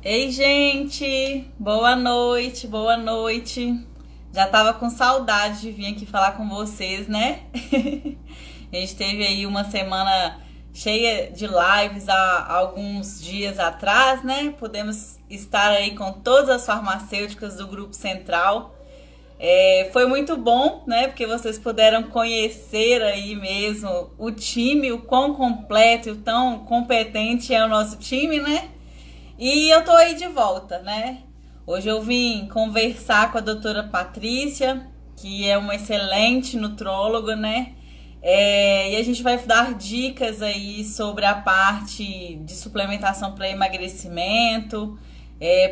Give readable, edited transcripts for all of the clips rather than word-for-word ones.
Ei, gente! Boa noite, boa noite. Já tava com saudade de vir aqui falar com vocês, né? A gente teve aí uma semana cheia de lives há alguns dias atrás, né? Podemos estar aí com todas as farmacêuticas do Grupo Central. Foi muito bom, né? Porque vocês puderam conhecer aí mesmo o time, o quão completo e o tão competente é o nosso time, né? E eu tô aí de volta, né? Hoje eu vim conversar com a doutora Patrícia, que é uma excelente nutróloga, né? E a gente vai dar dicas aí sobre a parte de suplementação para emagrecimento,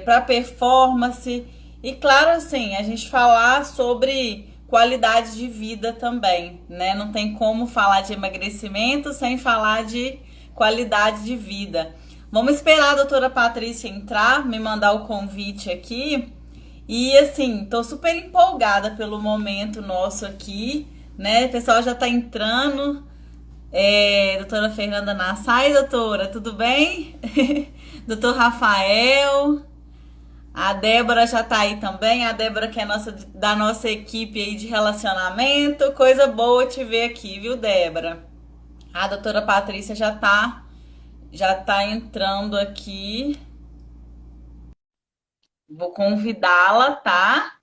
para performance e, claro, assim, a gente falar sobre qualidade de vida também, né? Não tem como falar de emagrecimento sem falar de qualidade de vida. Vamos esperar a doutora Patrícia entrar, me mandar o convite aqui. E assim, tô super empolgada pelo momento nosso aqui, né? O pessoal já tá entrando. Doutora Fernanda Nassai, doutora, tudo bem? Doutor Rafael, a Débora já tá aí também. A Débora que é da nossa equipe aí de relacionamento. Coisa boa te ver aqui, viu, Débora? A doutora Patrícia já tá entrando aqui. Vou convidá-la, tá?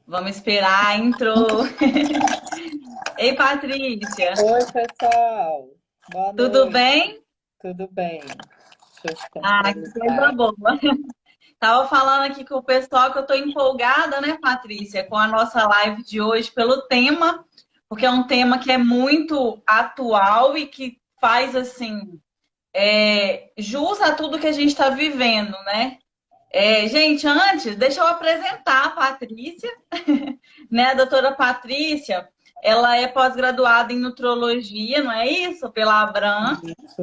Vamos esperar, entrou. Ei, Patrícia, Oi, pessoal. Boa tudo noite. bem? Tudo bem? Deixa eu Ah, que coisa centralizar. boa. Tava falando aqui com o pessoal que eu tô empolgada, né, Patrícia, com a nossa live de hoje pelo tema, porque é um tema que é muito atual e que faz, assim, jus a tudo que a gente está vivendo, né? Gente, antes, deixa eu apresentar a Patrícia, né? A doutora Patrícia, ela é pós-graduada em nutrologia, não é isso? Pela Abram, Isso.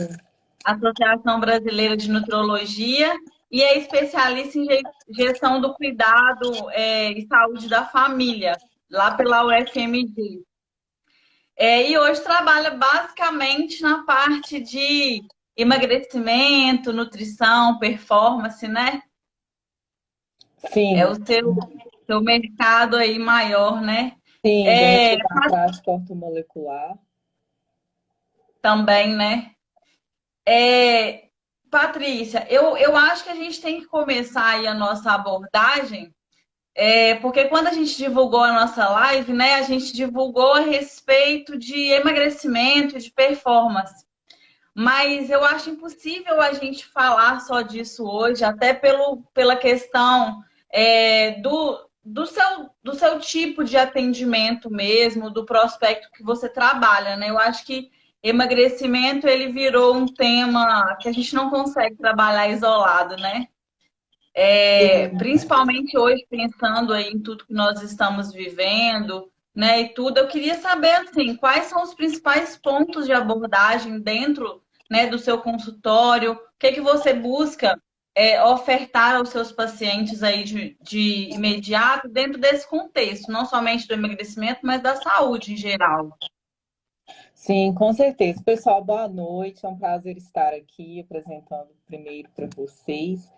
Associação Brasileira de Nutrologia, e é especialista em gestão do cuidado, e saúde da família, lá pela UFMG. E hoje trabalha basicamente na parte de emagrecimento, nutrição, performance, né? É Sim, o seu mercado aí maior, né? sim, É, dentro da prática ortomolecular. também, né? É, Patrícia, eu acho que a gente tem que começar aí a nossa abordagem, porque quando a gente divulgou a nossa live, né, a gente divulgou a respeito de emagrecimento, de performance. Mas eu acho impossível a gente falar só disso hoje, até pela questão do seu tipo de atendimento mesmo, do prospecto que você trabalha, né? Eu acho que emagrecimento ele virou um tema que a gente não consegue trabalhar isolado, né? Sim, Principalmente hoje, pensando aí em tudo que nós estamos vivendo, né, e tudo, eu queria saber, assim, quais são os principais pontos de abordagem dentro, né, do seu consultório, o que que você busca ofertar aos seus pacientes aí de imediato dentro desse contexto, não somente do emagrecimento, mas da saúde em geral. sim, com certeza. Pessoal, boa noite. É um prazer estar aqui apresentando primeiro para vocês.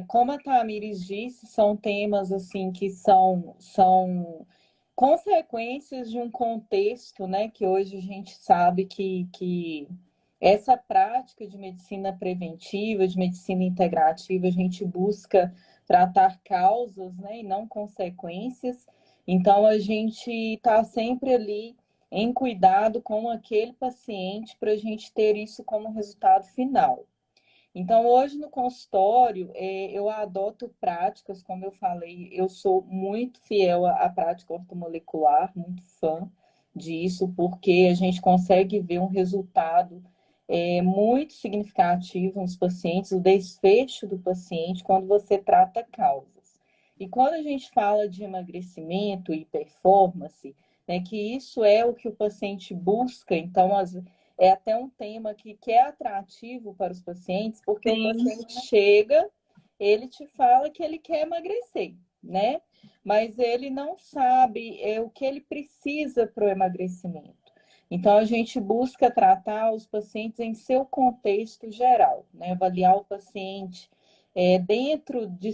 Como a Tamires disse, são temas assim que são consequências de um contexto, né, que hoje a gente sabe que essa prática de medicina preventiva, de medicina integrativa, a gente busca tratar causas, né, e não consequências. Então, a gente está sempre ali em cuidado com aquele paciente para a gente ter isso como resultado final. Então, hoje no consultório, eu adoto práticas, como eu falei, eu sou muito fiel à prática ortomolecular, muito fã disso, porque a gente consegue ver um resultado muito significativo nos pacientes, o desfecho do paciente quando você trata causas. E quando a gente fala de emagrecimento e performance, né, que isso é o que o paciente busca, então é até um tema que é atrativo para os pacientes, porque o Sim, paciente chega, ele te fala que ele quer emagrecer, né? Mas ele não sabe o que ele precisa para o emagrecimento. Então, a gente busca tratar os pacientes em seu contexto geral, né? Avaliar o paciente dentro de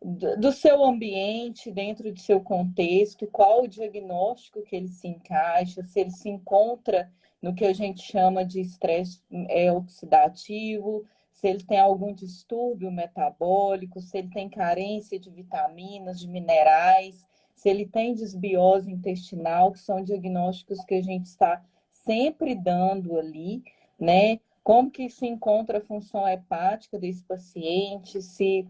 do seu ambiente, dentro de seu contexto, qual o diagnóstico que ele se encaixa, se ele se encontra no que a gente chama de estresse oxidativo, se ele tem algum distúrbio metabólico, se ele tem carência de vitaminas, de minerais, se ele tem desbiose intestinal, que são diagnósticos que a gente está sempre dando ali, né? Como que se encontra a função hepática desse paciente, se...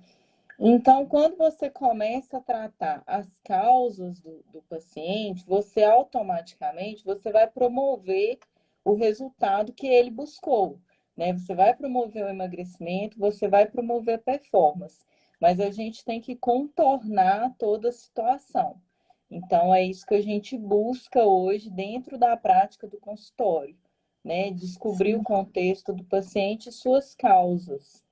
Então, quando você começa a tratar as causas do paciente, você automaticamente você vai promover o resultado que ele buscou, né? Você vai promover o emagrecimento, você vai promover a performance, mas a gente tem que contornar toda a situação. Então, é isso que a gente busca hoje dentro da prática do consultório, né? Descobrir o Sim. contexto do paciente e suas causas.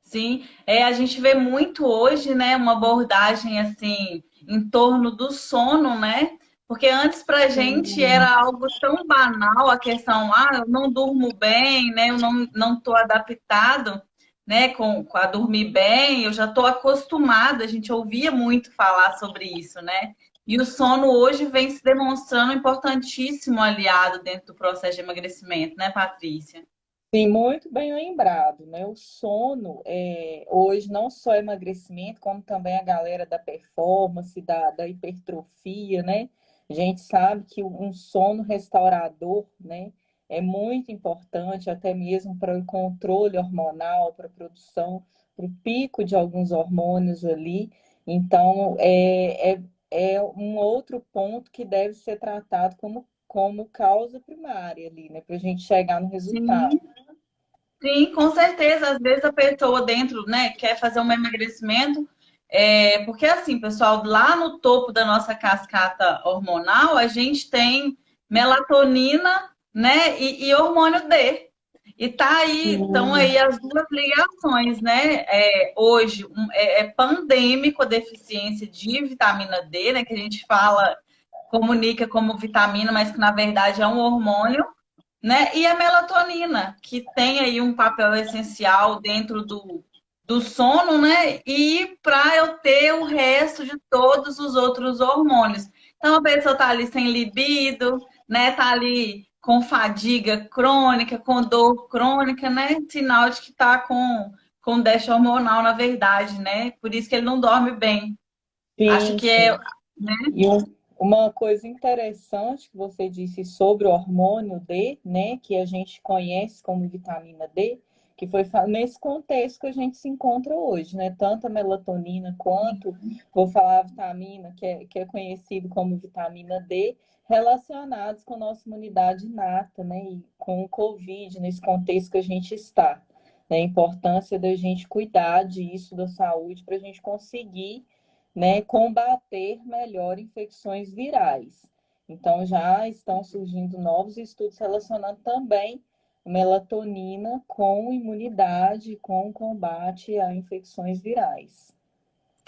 Sim, a gente vê muito hoje, né, uma abordagem assim em torno do sono, né? Porque antes para a gente Sim. era algo tão banal a questão, eu não durmo bem, né? Eu não estou adaptado, né, com a dormir bem, eu já estou acostumada, a gente ouvia muito falar sobre isso, né? E o sono hoje vem se demonstrando um importantíssimo aliado dentro do processo de emagrecimento, né, Patrícia? Sim, muito bem lembrado, né? O sono, hoje, não só emagrecimento, como também a galera da performance, da hipertrofia, né? A gente sabe que um sono restaurador, né, é muito importante, até mesmo para o controle hormonal, para a produção, para o pico de alguns hormônios ali. Então, é um outro ponto que deve ser tratado como causa primária ali, né? Para a gente chegar no resultado. Sim. Sim, com certeza. Às vezes a pessoa dentro, né, quer fazer um emagrecimento, porque assim, pessoal, lá no topo da nossa cascata hormonal, a gente tem melatonina, né, e hormônio D. E estão Sim. aí as duas ligações, né? Hoje é pandêmico a deficiência de vitamina D, né, que a gente fala, comunica como vitamina, mas que na verdade é um hormônio, né? E a melatonina, que tem aí um papel essencial dentro do sono, né? E para eu ter o resto de todos os outros hormônios. Então a pessoa tá ali sem libido, né? Tá ali com fadiga crônica, com dor crônica, né? Sinal de que tá com déficit hormonal, na verdade, né? Por isso que ele não dorme bem. Acho Sim, que é, sim. E uma coisa interessante que você disse sobre o hormônio D, né, que a gente conhece como vitamina D, que foi nesse contexto que a gente se encontra hoje, né? Tanto a melatonina quanto, vou falar a vitamina, que é conhecido como vitamina D, relacionados com a nossa imunidade inata, né? E com o Covid, nesse contexto que a gente está. Né? A importância da gente cuidar disso, da saúde, para a gente conseguir, né, combater melhor infecções virais. Então, já estão surgindo novos estudos relacionando também melatonina com imunidade, com combate a infecções virais.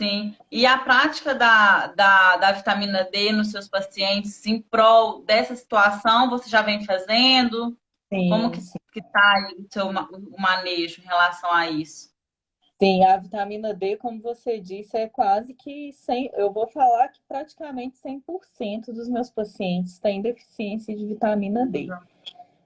sim. E a prática da vitamina D nos seus pacientes em prol dessa situação, você já vem fazendo? Como Sim, que está aí o manejo em relação a isso? sim, a vitamina D, como você disse, é quase que 100, eu vou falar que praticamente 100% dos meus pacientes têm deficiência de vitamina D. Sim.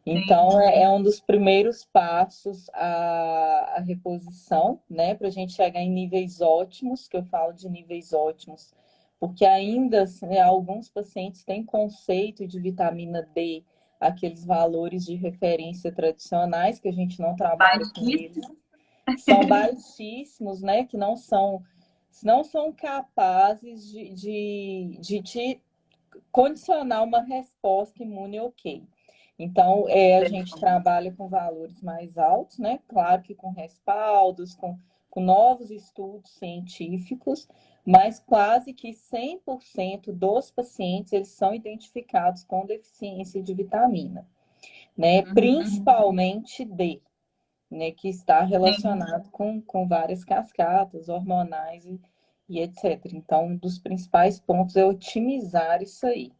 Então, é um dos primeiros passos a reposição, né, para a gente chegar em níveis ótimos, que eu falo de níveis ótimos, porque ainda assim, né, alguns pacientes têm conceito de vitamina D, aqueles valores de referência tradicionais, que a gente não trabalha com eles, Baixíssimo. são baixíssimos, né, que não são capazes de te condicionar uma resposta imune ok. Então, a gente trabalha com valores mais altos, né? Claro que com respaldos, com novos estudos científicos, mas quase que 100% dos pacientes eles são identificados com deficiência de vitamina, né? Uhum. Principalmente D, né? Que está Sim. relacionado com várias cascatas hormonais e etc. Então, um dos principais pontos é otimizar isso aí.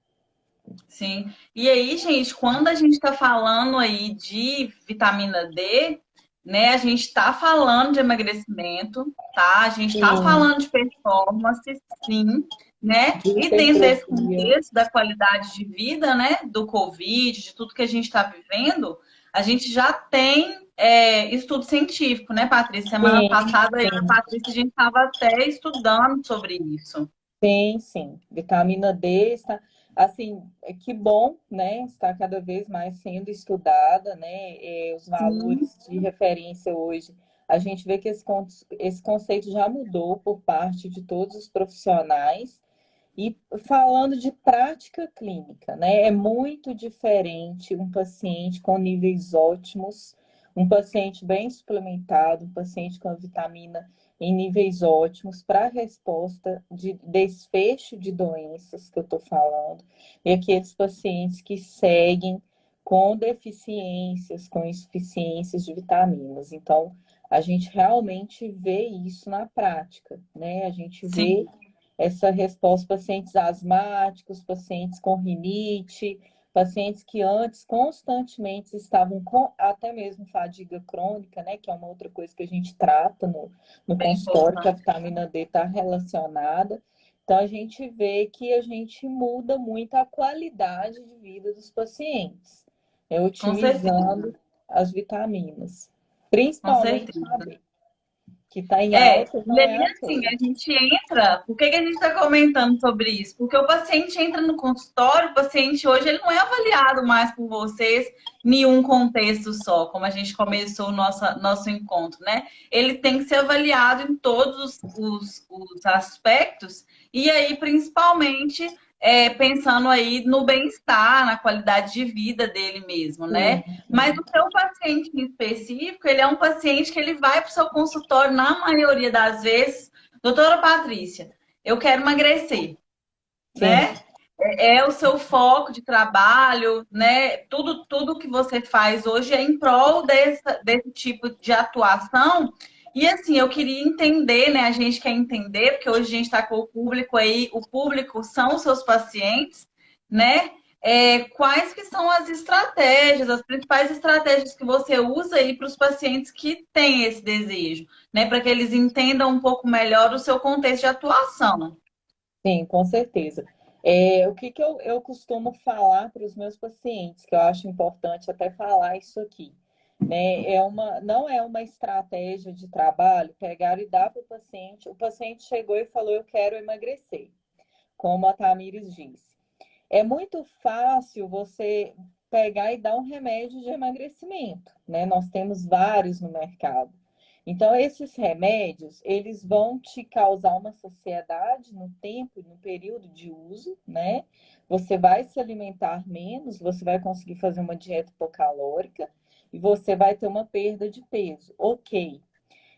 Sim. E aí, gente, quando a gente está falando aí de vitamina D, né, a gente está falando de emagrecimento, tá? A gente está Sim, falando de performance, sim, né? de E dentro desse hipertrofia. contexto da qualidade de vida, né, do Covid, de tudo que a gente está vivendo, a gente já tem estudo científico, né, Patrícia? Semana Sim, passada, eu e a sim. Patrícia, a gente estava até estudando sobre isso. Sim, sim. Vitamina D está, assim, que bom, né? Está cada vez mais sendo estudada, né? Os Sim, valores de referência hoje, a gente vê que esse conceito já mudou por parte de todos os profissionais. E falando de prática clínica, né? É muito diferente um paciente com níveis ótimos, um paciente bem suplementado, um paciente com a vitamina em níveis ótimos para a resposta de desfecho de doenças que eu estou falando, e aqueles pacientes que seguem com deficiências, com insuficiências de vitaminas. Então, a gente realmente vê isso na prática, né? A gente vê sim, essa resposta, pacientes asmáticos, pacientes com rinite, pacientes que antes constantemente estavam com até mesmo fadiga crônica, né, que é uma outra coisa que a gente trata no bem consultório, que a importante. vitamina D está relacionada. Então, a gente vê que a gente muda muito a qualidade de vida dos pacientes, Com certeza, otimizando as vitaminas, com principalmente a certeza. B, que está em É, alta e e não aí é à assim, toa. a gente entra. Por que que a gente está comentando sobre isso? Porque o paciente entra no consultório, o paciente hoje ele não é avaliado mais por vocês em um contexto só, como a gente começou o nosso encontro, né? Ele tem que ser avaliado em todos os aspectos, e aí, principalmente, pensando aí no bem-estar, na qualidade de vida dele mesmo, Sim, né? Mas sim. o seu paciente em específico, ele é um paciente que ele vai para o seu consultório, na maioria das vezes, doutora Patrícia, eu quero emagrecer, Sim, né? É o seu foco de trabalho, né? Tudo que você faz hoje é em prol desse tipo de atuação. E assim, eu queria entender, né? A gente quer entender, porque hoje a gente está com o público aí, o público são os seus pacientes, né? Quais que são as estratégias, as principais estratégias que você usa aí para os pacientes que têm esse desejo, né? Para que eles entendam um pouco melhor o seu contexto de atuação. sim, com certeza. O que que eu costumo falar para os meus pacientes, que eu acho importante até falar isso aqui, né? Não é uma estratégia de trabalho pegar e dar para o paciente chegou e falou, eu quero emagrecer, como a Tamires disse. É muito fácil você pegar e dar um remédio de emagrecimento, né? Nós temos vários no mercado. Então, esses remédios, eles vão te causar uma saciedade no tempo, no período de uso, né? Você vai se alimentar menos, você vai conseguir fazer uma dieta hipocalórica e você vai ter uma perda de peso. Ok.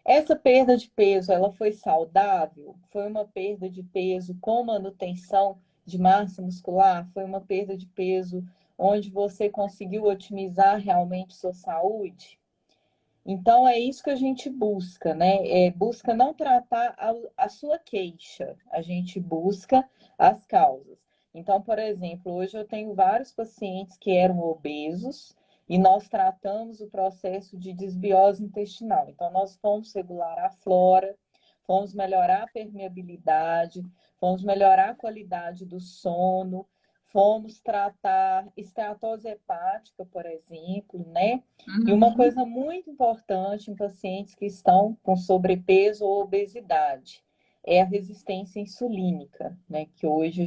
Essa perda de peso, ela foi saudável? Foi uma perda de peso com manutenção de massa muscular? Foi uma perda de peso onde você conseguiu otimizar realmente sua saúde? Então, é isso que a gente busca, né? Busca não tratar a sua queixa, a gente busca as causas. Então, por exemplo, hoje eu tenho vários pacientes que eram obesos e nós tratamos o processo de desbiose intestinal. Então, nós fomos regular a flora, fomos melhorar a permeabilidade, fomos melhorar a qualidade do sono, fomos tratar esteatose hepática, por exemplo, né? E uma Uhum. coisa muito importante em pacientes que estão com sobrepeso ou obesidade é a resistência insulínica, né? Que hoje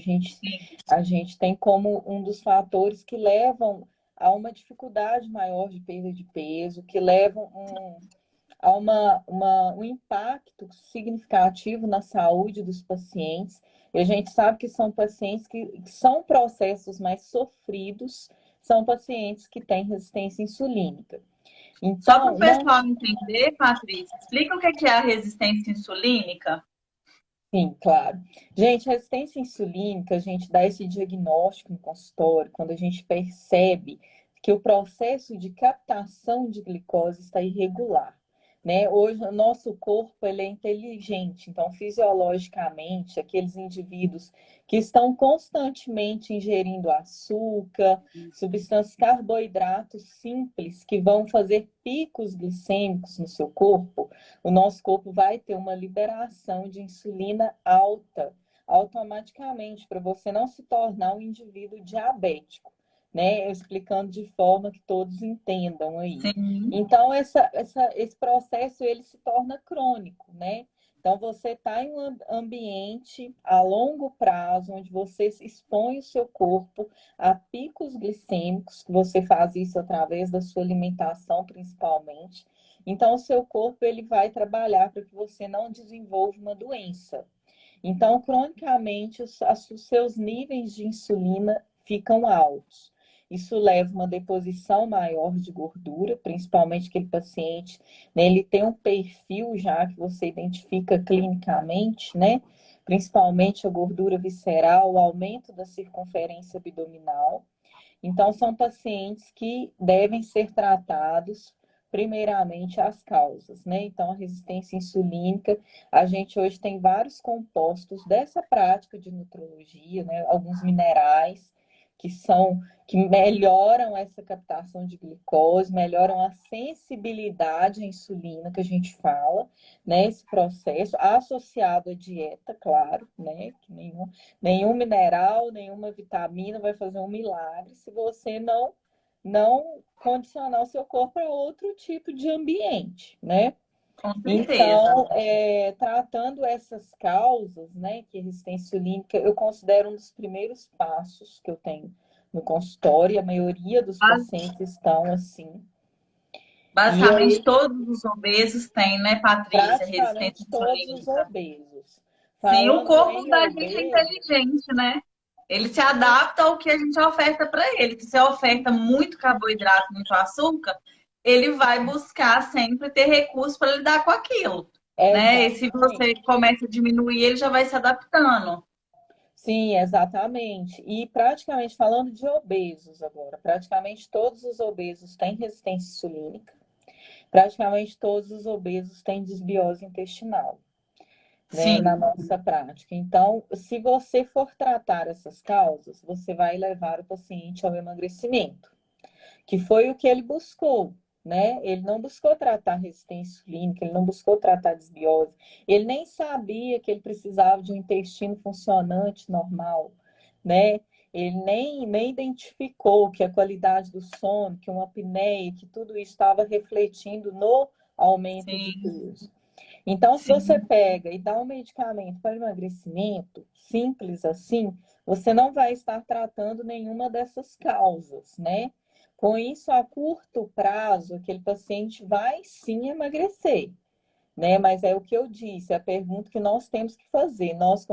a gente tem como um dos fatores que levam a uma dificuldade maior de perda de peso, que levam a um impacto significativo na saúde dos pacientes. E a gente sabe que são pacientes que são processos mais sofridos, são pacientes que têm resistência insulínica. Só para o Então, não. pessoal entender, Patrícia, explica o que é a resistência insulínica. Sim, claro. Gente, resistência insulínica, a gente dá esse diagnóstico no consultório quando a gente percebe que o processo de captação de glicose está irregular. né? Hoje, o nosso corpo ele é inteligente, então, fisiologicamente, aqueles indivíduos que estão constantemente ingerindo açúcar, substâncias, carboidratos simples, que vão fazer picos glicêmicos no seu corpo, o nosso corpo vai ter uma liberação de insulina alta, automaticamente, para você não se tornar um indivíduo diabético, né? Explicando de forma que todos entendam aí. Sim. Então, esse processo ele se torna crônico, né? Então, você está em um ambiente a longo prazo, onde você expõe o seu corpo a picos glicêmicos, que você faz isso através da sua alimentação, principalmente. Então, o seu corpo ele vai trabalhar para que você não desenvolva uma doença. Então, cronicamente, os seus níveis de insulina ficam altos. Isso leva a uma deposição maior de gordura, principalmente aquele paciente, né, ele tem um perfil já que você identifica clinicamente, né? Principalmente a gordura visceral, o aumento da circunferência abdominal. Então, são pacientes que devem ser tratados, primeiramente, as causas, né? Então, a resistência insulínica, a gente hoje tem vários compostos dessa prática de nutrologia, né? Alguns minerais que melhoram essa captação de glicose, melhoram a sensibilidade à insulina que a gente fala, né? Esse processo associado à dieta, claro, né? Que nenhum mineral, nenhuma vitamina vai fazer um milagre se você não condicionar o seu corpo a outro tipo de ambiente, né? Com certeza. Então, tratando essas causas, né, que a resistência insulínica, eu considero um dos primeiros passos que eu tenho no consultório, e a maioria dos pacientes estão assim. E Basicamente, aí, todos os obesos têm, né, Patrícia, resistência praticamente todos os insulínica. obesos. Sim, o Falando corpo em da gente é obeso, inteligente, né? Ele se sim, adapta ao que a gente oferta para ele. Se você oferta muito carboidrato, muito açúcar, ele vai buscar sempre ter recursos para lidar com aquilo, né? E se você exatamente. começa a diminuir, ele já vai se adaptando. Sim, exatamente. E praticamente falando de obesos agora, praticamente todos os obesos têm resistência insulínica, praticamente todos os obesos têm desbiose intestinal, né, na Sim, nossa prática. Então, se você for tratar essas causas, você vai levar o paciente ao emagrecimento, que foi o que ele buscou, né? Ele não buscou tratar resistência insulínica, ele não buscou tratar desbiose, ele nem sabia que ele precisava de um intestino funcionante normal, né? Ele nem identificou que a qualidade do sono, que uma apneia, que tudo isso estava refletindo no aumento de sim, peso. Então, se você sim. pega e dá um medicamento para emagrecimento, simples assim, você não vai estar tratando nenhuma dessas causas, né? Com isso, a curto prazo, aquele paciente vai sim emagrecer, né? Mas é o que eu disse, é a pergunta que nós temos que fazer, nós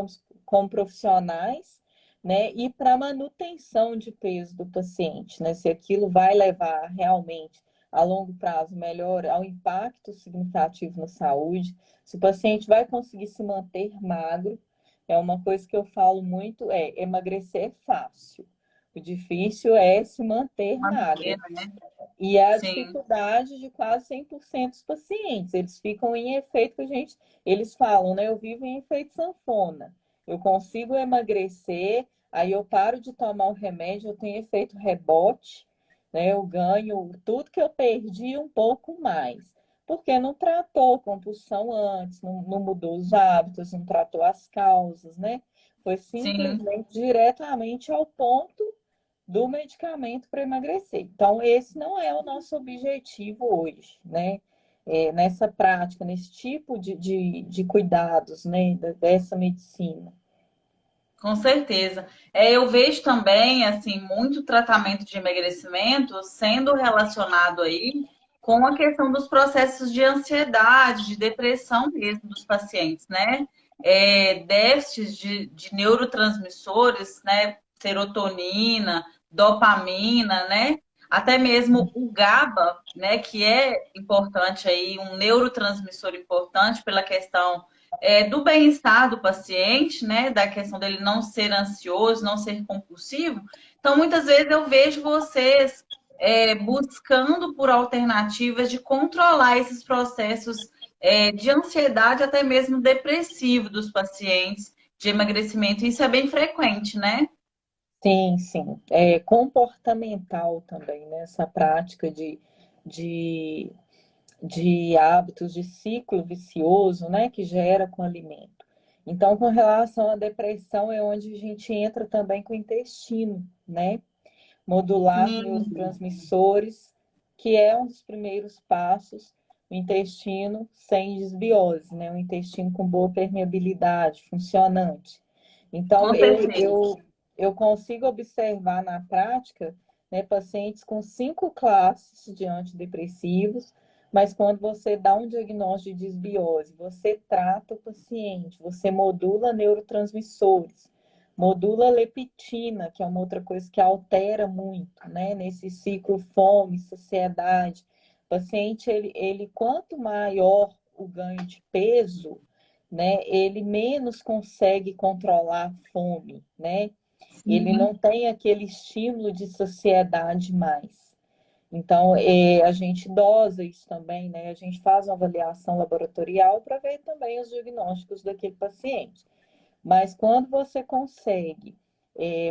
como profissionais, né? E para a manutenção de peso do paciente, né? Se aquilo vai levar realmente a longo prazo melhor, ao impacto significativo na saúde, se o paciente vai conseguir se manter magro, é uma coisa que eu falo muito, emagrecer é fácil. O difícil é se manter magro. Manter, né? E é a Sim, dificuldade de quase 100% dos pacientes. Eles ficam em efeito que a gente, eles falam, né? Eu vivo em efeito sanfona. Eu consigo emagrecer, aí eu paro de tomar o remédio, eu tenho efeito rebote, né? Eu ganho tudo que eu perdi um pouco mais. Porque não tratou compulsão antes, não mudou os hábitos, não tratou as causas, né? Foi sim. simplesmente diretamente ao ponto do medicamento para emagrecer. Então, esse não é o nosso objetivo hoje, né? Nessa prática, nesse tipo de cuidados, né? Dessa medicina. Com certeza. Eu vejo também, assim, muito tratamento de emagrecimento sendo relacionado aí com a questão dos processos de ansiedade, de depressão mesmo dos pacientes, né? Déficits de neurotransmissores, né? Serotonina, dopamina, né? Até mesmo o GABA, né? Que é importante aí, um neurotransmissor importante pela questão do bem-estar do paciente, né? Da questão dele não ser ansioso, não ser compulsivo. Então, muitas vezes eu vejo vocês buscando por alternativas de controlar esses processos de ansiedade, até mesmo depressivo dos pacientes de emagrecimento. Isso é bem frequente, né? Sim, sim. É comportamental também, né? Essa prática de, de hábitos de ciclo vicioso, né? Que gera com o alimento. Então, com relação à depressão, é onde a gente entra também com o intestino, né? Modular Sim, neurotransmissores, que é um dos primeiros passos, o intestino sem desbiose, né? Um intestino com boa permeabilidade, funcionante. Então, com certeza. eu consigo observar na prática, né, pacientes com 5 classes de antidepressivos, mas quando você dá um diagnóstico de desbiose, você trata o paciente, você modula neurotransmissores, modula leptina, que é uma outra coisa que altera muito, né, nesse ciclo fome, saciedade. O paciente, ele quanto maior o ganho de peso, né, ele menos consegue controlar a fome, né? Ele não Sim, tem aquele estímulo de saciedade mais. Então, a gente dosa isso também, né? A gente faz uma avaliação laboratorial para ver também os diagnósticos daquele paciente. Mas quando você consegue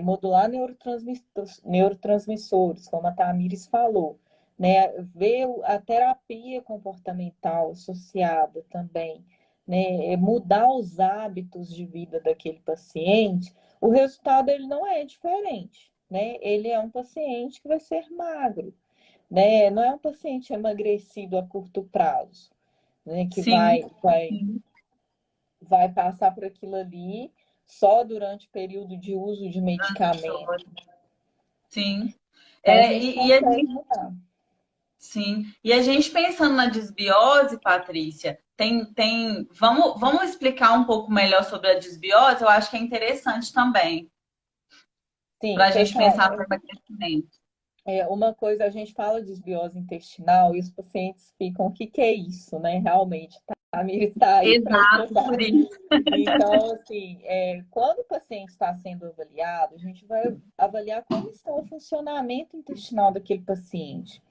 modular neurotransmissores, como a Tamires falou, né, ver a terapia comportamental associada também, né, mudar os hábitos de vida daquele paciente, o resultado ele não é diferente, né? Ele é um paciente que vai ser magro, né? Não é um paciente emagrecido a curto prazo, né? Que sim, sim. vai passar por aquilo ali só durante o período de uso de medicamento. Sim. Então, a É, gente e a consegue gente, mudar. sim. E a gente pensando na desbiose, Patrícia, vamos explicar um pouco melhor sobre a desbiose? Eu acho que é interessante também, para Sim, a gente pessoal, pensar no emagrecimento. uma coisa, a gente fala de desbiose intestinal e os pacientes ficam, o que que é isso, né? Realmente, tá? A Miri está aí para Exato, ajudar. por isso. Então, assim, quando o paciente está sendo avaliado, a gente vai avaliar como está o funcionamento intestinal daquele paciente.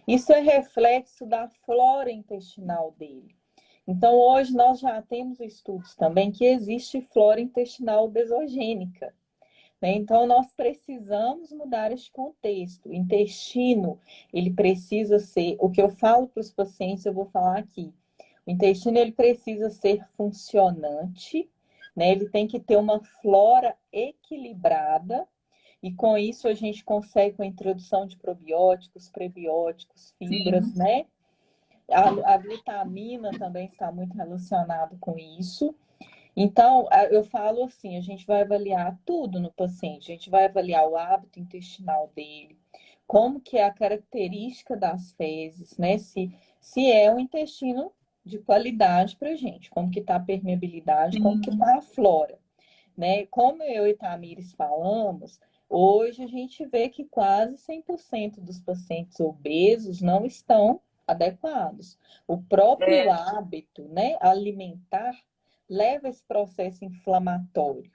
Isso é reflexo da flora intestinal dele. Então, hoje nós já temos estudos também que existe flora intestinal obesogênica, né? Então, nós precisamos mudar este contexto. O intestino, ele precisa ser, o que eu falo para os pacientes, eu vou falar aqui. O intestino, ele precisa ser funcionante, né? Ele tem que ter uma flora equilibrada, e com isso a gente consegue, com a introdução de probióticos, prebióticos, fibras, Sim, né? A glutamina também está muito relacionado com isso. Então, eu falo assim, a gente vai avaliar tudo no paciente, a gente vai avaliar o hábito intestinal dele, como que é a característica das fezes, né? Se é um intestino de qualidade para a gente, como que está a permeabilidade, como que sim. está a flora, né? Como eu e Tamires falamos, hoje a gente vê que quase 100% dos pacientes obesos não estão adequados. O próprio É, hábito, né, alimentar leva esse processo inflamatório.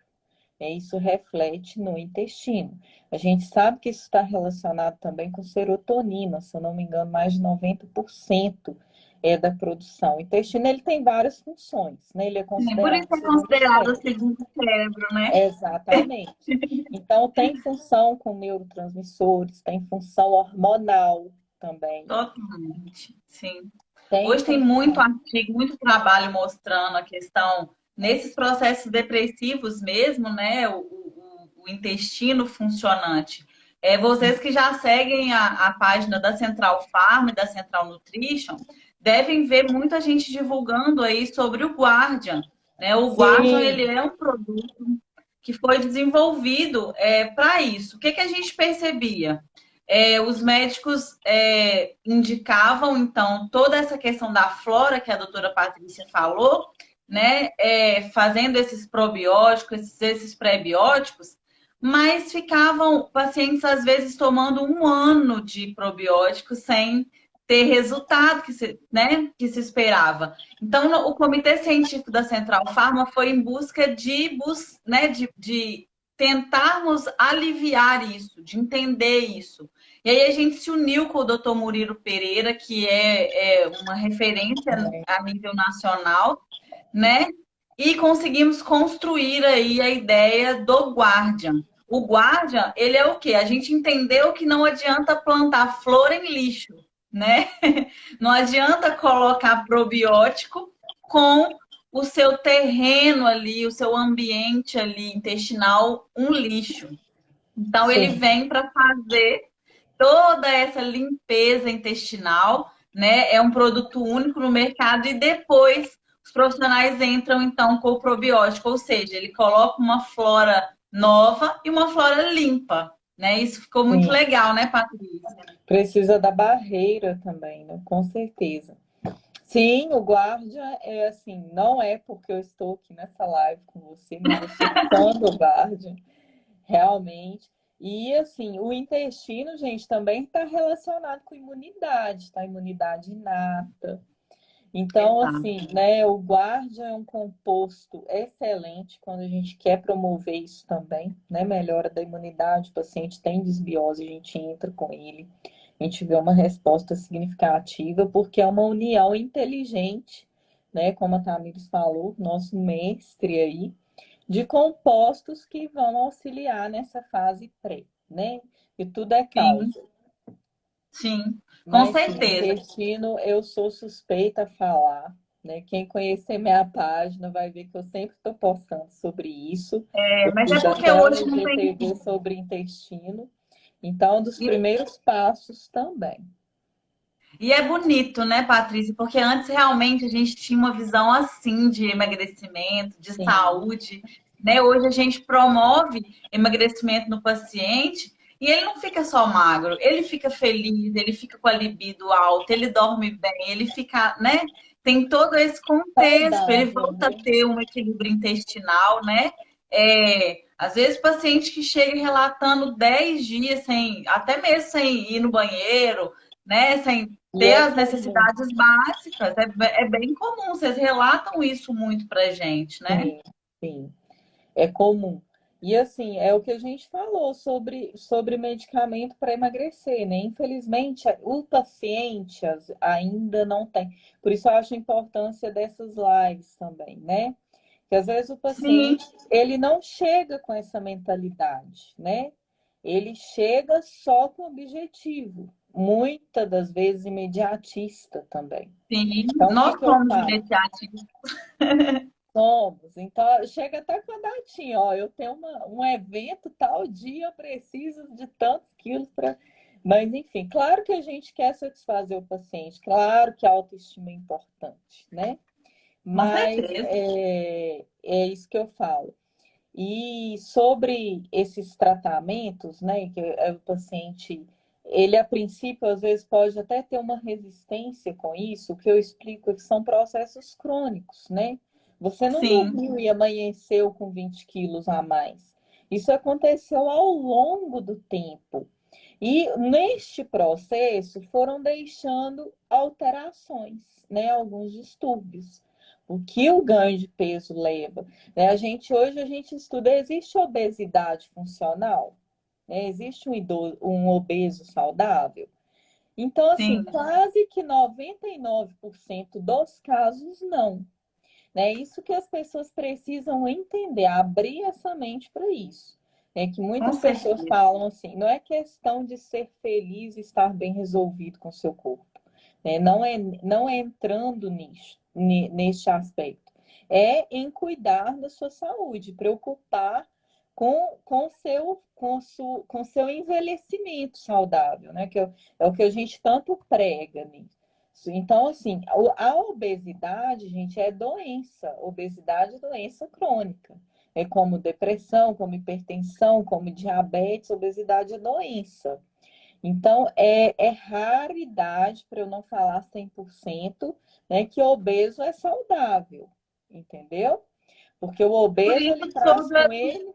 Isso reflete no intestino. A gente sabe que isso está relacionado também com serotonina, se eu não me engano, mais de 90% é da produção. O intestino ele tem várias funções, né? Ele é por considerado isso o é segundo considerado o cérebro. segundo cérebro, né? Exatamente. Então, tem função com neurotransmissores, tem função hormonal também, Totalmente, sim. tem Hoje tem muito função. artigo, muito trabalho mostrando a questão nesses processos depressivos mesmo, né? O intestino funcionante. Vocês que já seguem a página da Central Farm e da Central Nutrition devem ver muita gente divulgando aí sobre o Guardian, né? O Guardian ele Sim, é um produto que foi desenvolvido para isso. O que a gente percebia? Os médicos indicavam, então, toda essa questão da flora que a doutora Patrícia falou, né? Fazendo esses probióticos, esses pré-bióticos, mas ficavam pacientes, às vezes, tomando 1 ano de probióticos sem ter resultado que se esperava. Então, o Comitê Científico da Central Farma foi em busca de tentarmos aliviar isso, de entender isso. E aí a gente se uniu com o Dr. Murilo Pereira, que é uma referência a nível nacional, né? E conseguimos construir aí a ideia do Guardian. O Guardian, ele é o quê? A gente entendeu que não adianta plantar flor em lixo, né? Não adianta colocar probiótico com o seu terreno ali, o seu ambiente ali intestinal, um lixo. Então ele Sim, vem para fazer toda essa limpeza intestinal, né? É um produto único no mercado e depois os profissionais entram então com o probiótico, ou seja, ele coloca uma flora nova e uma flora limpa, né? Isso ficou muito sim. legal, né, Patrícia? Precisa da barreira também, né? Com certeza. Sim, o Guardian é assim, não é porque eu estou aqui nessa live com você, mas eu sou fã do Guardian, realmente. E assim, o intestino, gente, também está relacionado com imunidade, tá? Imunidade inata. Então, Exato. assim, né, o Guardian é um composto excelente quando a gente quer promover isso também, né? Melhora da imunidade, o paciente tem desbiose, a gente entra com ele, a gente vê uma resposta significativa, porque é uma união inteligente, né? Como a Tamires falou, nosso mestre aí, de compostos que vão auxiliar nessa fase pré, né? E tudo é Sim, causa. sim, com Mas sim, certeza. intestino eu sou suspeita a falar, né? Quem conhecer minha página vai ver que eu sempre estou postando sobre isso. É, Eu mas é fiz porque até um hoje não tem. IGTV sobre intestino. Então, um dos primeiros passos também. E é bonito, né, Patrícia? Porque antes realmente a gente tinha uma visão assim de emagrecimento, de Sim, saúde, né? Hoje a gente promove emagrecimento no paciente e ele não fica só magro, ele fica feliz, ele fica com a libido alta, ele dorme bem, ele fica, né? Tem todo esse contexto, ele saudável, volta a né? ter um equilíbrio intestinal, né? Às vezes paciente que chega relatando 10 dias sem, até mesmo sem ir no banheiro, né? Sem E ter é as comum, necessidades básicas. É bem comum, vocês relatam isso muito pra gente, né? sim, sim. É comum. E assim, é o que a gente falou sobre medicamento para emagrecer, né? Infelizmente, o paciente ainda não tem. Por isso eu acho a importância dessas lives também, né? Que às vezes o Sim, paciente, ele não chega com essa mentalidade, né? Ele chega só com objetivo, muitas das vezes imediatista também. sim. Então, o que Nós que eu somos falo? imediatistas. Somos. Então, chega até com a datinha, ó, eu tenho um evento tal dia, eu preciso de tantos quilos para. Mas, enfim, claro que a gente quer satisfazer o paciente, claro que a autoestima é importante, né? Com Mas certeza. é isso que eu falo. E sobre esses tratamentos, né, que o paciente, ele a princípio às vezes pode até ter uma resistência com isso, o que eu explico é que são processos crônicos, né? Você não Sim, dormiu e amanheceu com 20 quilos a mais. Isso aconteceu ao longo do tempo. E neste processo foram deixando alterações, né, alguns distúrbios. O que o ganho de peso leva? Né? Hoje a gente estuda, existe obesidade funcional? Né? Existe um obeso saudável? Então, assim, sim. quase que 99% dos casos não. É isso que as pessoas precisam entender, abrir essa mente para isso. É que Com muitas pessoas certeza. falam assim, não é questão de ser feliz e estar bem resolvido com o seu corpo. Né? Não é entrando neste aspecto. É em cuidar da sua saúde, preocupar com seu envelhecimento saudável, né? É o que a gente tanto prega nisso. Então, assim, a obesidade, gente, é doença. Obesidade é doença crônica. É como depressão, como hipertensão, como diabetes, obesidade é doença. Então, é raridade, para eu não falar 100%, né, que o obeso é saudável, entendeu? Porque o Por obeso, ele isso traz todo, com ele...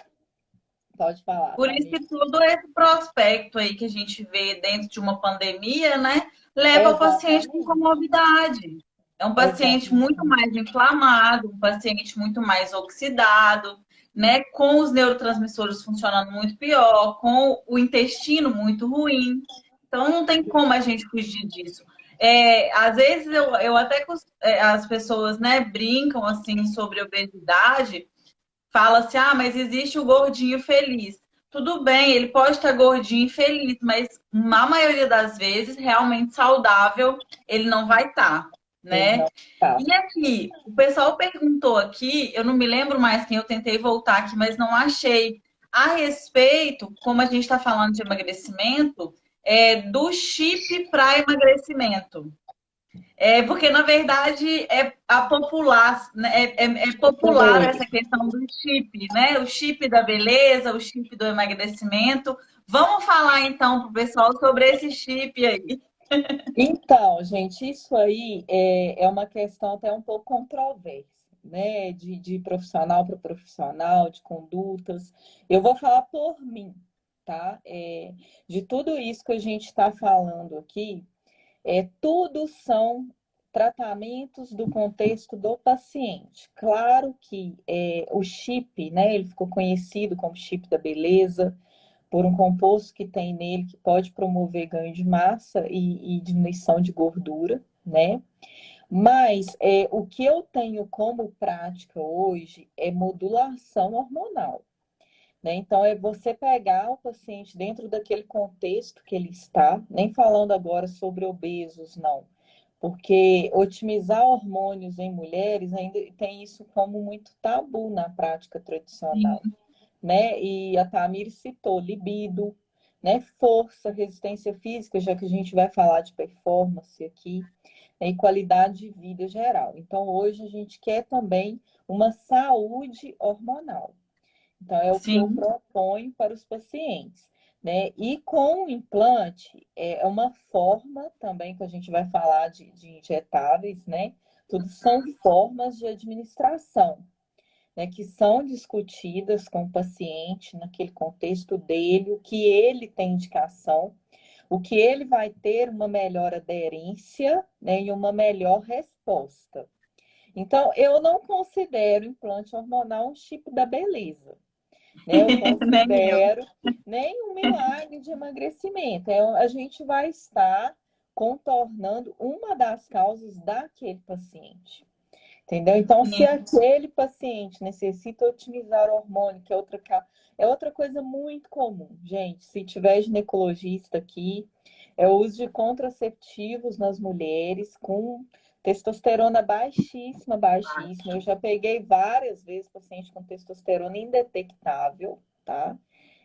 Pode falar, por isso Tamir. que todo esse prospecto aí que a gente vê dentro de uma pandemia, né, leva ao paciente com Exatamente, comorbidade. É um paciente muito exatamente. mais inflamado, um paciente muito mais oxidado, né, com os neurotransmissores funcionando muito pior, com o intestino muito ruim. Então não tem como a gente fugir disso. Às vezes eu até as pessoas, né, brincam assim sobre obesidade, fala assim, ah, mas existe o gordinho feliz. Tudo bem, ele pode estar gordinho e feliz, mas na maioria das vezes, realmente saudável, ele não vai estar, Ele né? não tá. E aqui, o pessoal perguntou aqui, eu não me lembro mais quem, eu tentei voltar aqui, mas não achei. A respeito, como a gente está falando de emagrecimento, do chip para emagrecimento. Porque, na verdade, é popular Beleza. essa questão do chip, né? O chip da beleza, o chip do emagrecimento. Vamos falar, então, para o pessoal sobre esse chip aí. Então, gente, isso aí é uma questão até um pouco controversa, né? De profissional para profissional, de condutas. Eu vou falar por mim, tá? De tudo isso que a gente está falando aqui, tudo são tratamentos do contexto do paciente. Claro que o chip, né? Ele ficou conhecido como chip da beleza por um composto que tem nele que pode promover ganho de massa e diminuição de gordura, né? Mas o que eu tenho como prática hoje é modulação hormonal, né? Então, é você pegar o paciente dentro daquele contexto que ele está, nem falando agora sobre obesos, não, porque otimizar hormônios em mulheres ainda tem isso como muito tabu na prática tradicional, Sim, né? E a Tamir citou libido, né? Força, resistência física, já que a gente vai falar de performance aqui, né? E qualidade de vida geral. Então, hoje a gente quer também uma saúde hormonal. Então, é o que eu sim, proponho para os pacientes, né? E com o implante, é uma forma também que a gente vai falar de injetáveis, né? Tudo são formas de administração, né, que são discutidas com o paciente naquele contexto dele, o que ele tem indicação, o que ele vai ter uma melhor aderência, né, e uma melhor resposta. Então, eu não considero implante hormonal um chip da beleza, né? Eu nem eu. considero nem um milagre de emagrecimento. A gente vai estar contornando uma das causas daquele paciente. Entendeu? Então, se Sim, aquele paciente necessita otimizar o hormônio, que é outra coisa muito comum, gente. Se tiver ginecologista aqui, é o uso de contraceptivos nas mulheres com testosterona baixíssima, baixíssima. Eu já peguei várias vezes paciente com testosterona indetectável, tá?